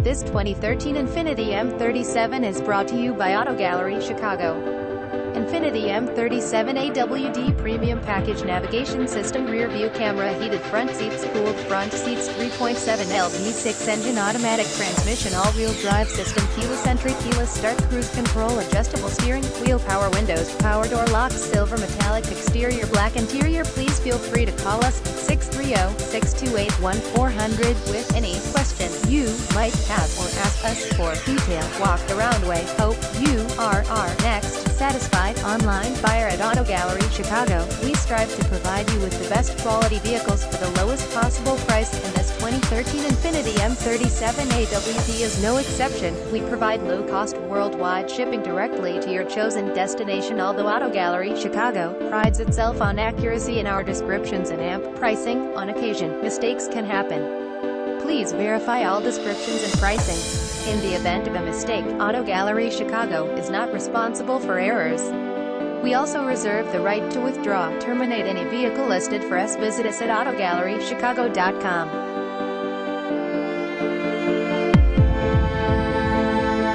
This 2013 Infiniti M37 is brought to you by Auto Gallery Chicago. Infiniti M37 AWD Premium Package Navigation System, Rear View Camera, Heated Front Seats, Cooled Front Seats, 3.7L V6 Engine, Automatic Transmission, All-Wheel Drive System, Keyless Entry, Keyless Start, Cruise Control, Adjustable Steering Wheel, Power Windows, Power Door Locks, Silver Metallic Exterior, Black Interior. Please feel free to call us at 630-628-1400 with any question you might have or ask us for detailed walk-around way. Hope you are our next satisfied online buyer at Auto Gallery Chicago. We strive to provide you with the best quality vehicles for the lowest possible price, and this 2013 Infiniti M37 AWD is no exception. We provide low-cost worldwide shipping directly to your chosen destination. Although Auto Gallery Chicago prides itself on accuracy in our descriptions and amp pricing, on occasion, mistakes can happen. Please verify all descriptions and pricing. In the event of a mistake, Auto Gallery Chicago is not responsible for errors. We also reserve the right to withdraw, terminate any vehicle listed for us. Visit us at autogallerychicago.com.